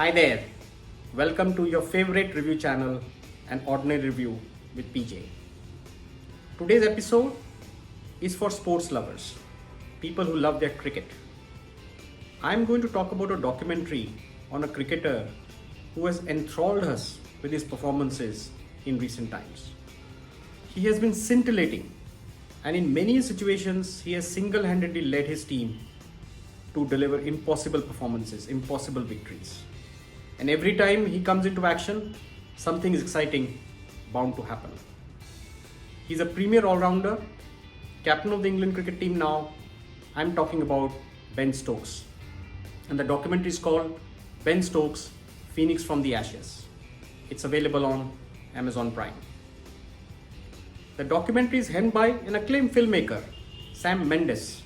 Hi there, welcome to your favorite review channel, An Ordinary Review with PJ. Today's episode is for sports lovers, people who love their cricket. I'm going to talk about a documentary on a cricketer who has enthralled us with his performances in recent times. He has been scintillating, and in many situations, he has single-handedly led his team to deliver impossible performances, impossible victories. And every time he comes into action, something is exciting bound to happen. He's a premier all-rounder, captain of the England cricket team now. I'm talking about Ben Stokes. And the documentary is called Ben Stokes, Phoenix from the Ashes. It's available on Amazon Prime. The documentary is hemmed by an acclaimed filmmaker, Sam Mendes.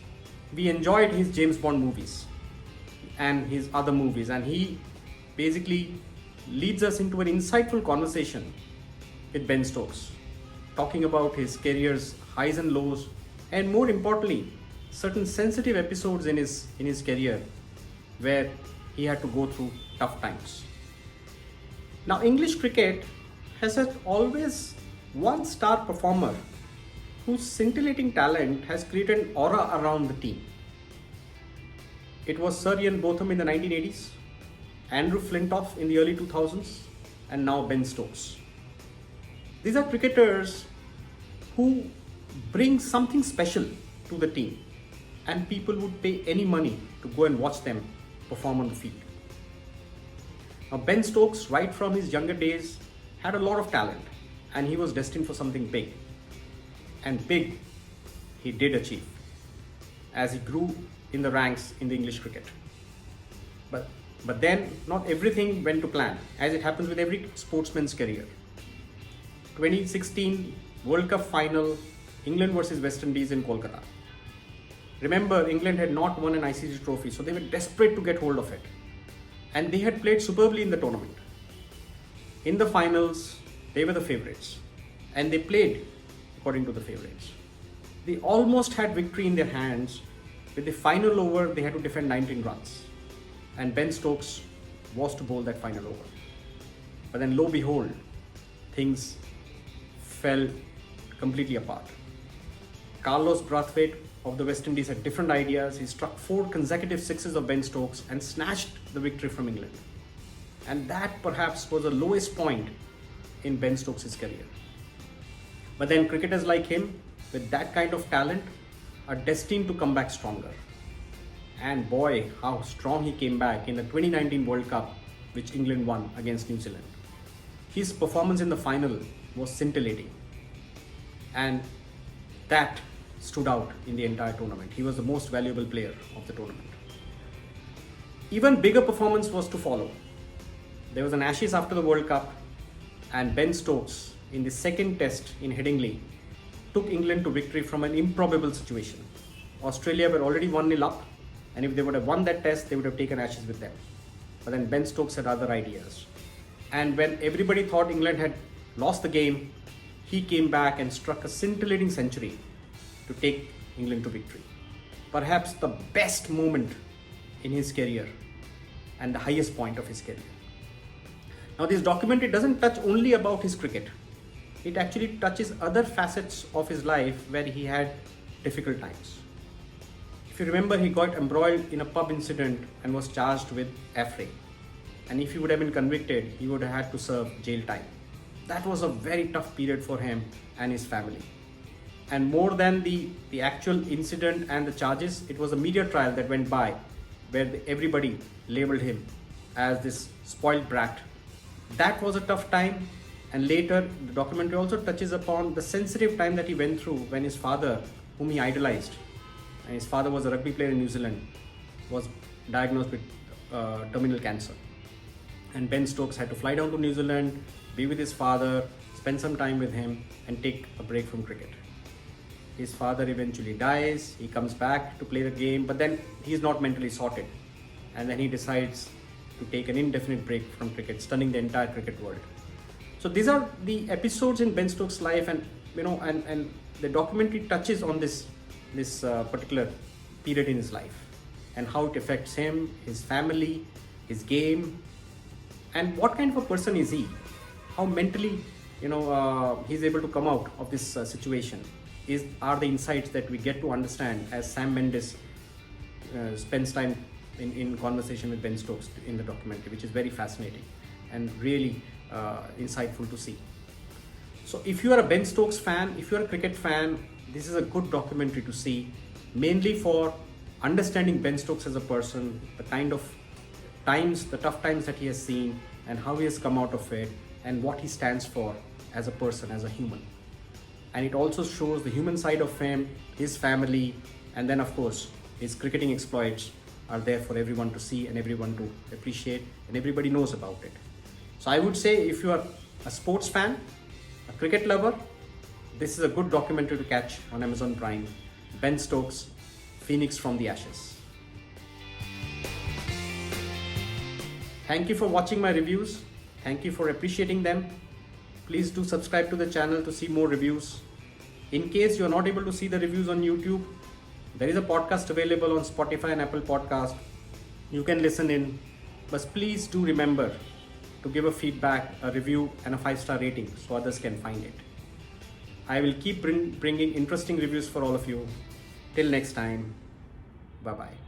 We enjoyed his James Bond movies and his other movies, and he basically leads us into an insightful conversation with Ben Stokes, talking about his career's highs and lows, and more importantly, certain sensitive episodes in his career where he had to go through tough times. Now, English cricket has had always one star performer whose scintillating talent has created an aura around the team. It was Sir Ian Botham in the 1980s, Andrew Flintoff in the early 2000s, and now Ben Stokes. These are cricketers who bring something special to the team, and people would pay any money to go and watch them perform on the field. Now, Ben Stokes, right from his younger days, had a lot of talent, and he was destined for something big. And big he did achieve as he grew in the ranks in the English cricket. But then not everything went to plan, as it happens with every sportsman's career. 2016 World Cup final, England versus West Indies in Kolkata. Remember, England had not won an ICC trophy, so they were desperate to get hold of it. And they had played superbly in the tournament. In the finals, they were the favourites, and they played according to the favourites. They almost had victory in their hands. With the final over, they had to defend 19 runs. And Ben Stokes was to bowl that final over. But then, lo and behold, things fell completely apart. Carlos Brathwaite of the West Indies had different ideas. He struck 4 consecutive sixes of Ben Stokes and snatched the victory from England. And that perhaps was the lowest point in Ben Stokes' career. But then cricketers like him, with that kind of talent, are destined to come back stronger. And boy, how strong he came back in the 2019 World Cup, which England won against New Zealand. His performance in the final was scintillating. And that stood out in the entire tournament. He was the most valuable player of the tournament. Even bigger performance was to follow. There was an Ashes after the World Cup, and Ben Stokes, in the second test in Headingley, took England to victory from an improbable situation. Australia were already 1-0 up, and if they would have won that test, they would have taken Ashes with them. But then Ben Stokes had other ideas. And when everybody thought England had lost the game, he came back and struck a scintillating century to take England to victory. Perhaps the best moment in his career and the highest point of his career. Now, this documentary doesn't touch only about his cricket. It actually touches other facets of his life where he had difficult times. If you remember, he got embroiled in a pub incident and was charged with affray. And if he would have been convicted, he would have had to serve jail time. That was a very tough period for him and his family. And more than the actual incident and the charges, it was a media trial that went by where everybody labeled him as this spoiled brat. That was a tough time. And later, the documentary also touches upon the sensitive time that he went through when his father, whom he idolized, and his father was a rugby player in New Zealand, was diagnosed with terminal cancer. And Ben Stokes had to fly down to New Zealand, be with his father, spend some time with him, and take a break from cricket. His father eventually dies, he comes back to play the game, but then he's not mentally sorted. And then he decides to take an indefinite break from cricket, stunning the entire cricket world. So these are the episodes in Ben Stokes' life, and the documentary touches on this particular period in his life and how it affects him, his family, his game, and what kind of a person is he? How mentally, he's able to come out of this situation? Are the insights that we get to understand as Sam Mendes spends time in conversation with Ben Stokes in the documentary, which is very fascinating and really insightful to see. So if you are a Ben Stokes fan, if you are a cricket fan, this is a good documentary to see, mainly for understanding Ben Stokes as a person, the kind of the tough times that he has seen, and how he has come out of it, and what he stands for as a person, as a human. And it also shows the human side of him, his family, and then of course his cricketing exploits are there for everyone to see and everyone to appreciate, and everybody knows about it. So I would say, if you are a sports fan, a cricket lover, this is a good documentary to catch on Amazon Prime. Ben Stokes, Phoenix from the Ashes. Thank you for watching my reviews. Thank you for appreciating them. Please do subscribe to the channel to see more reviews. In case you're not able to see the reviews on YouTube, there is a podcast available on Spotify and Apple Podcast. You can listen in, but please do remember to give a feedback, a review, and a 5-star rating so others can find it. I will keep bringing interesting reviews for all of you. Till next time, bye-bye.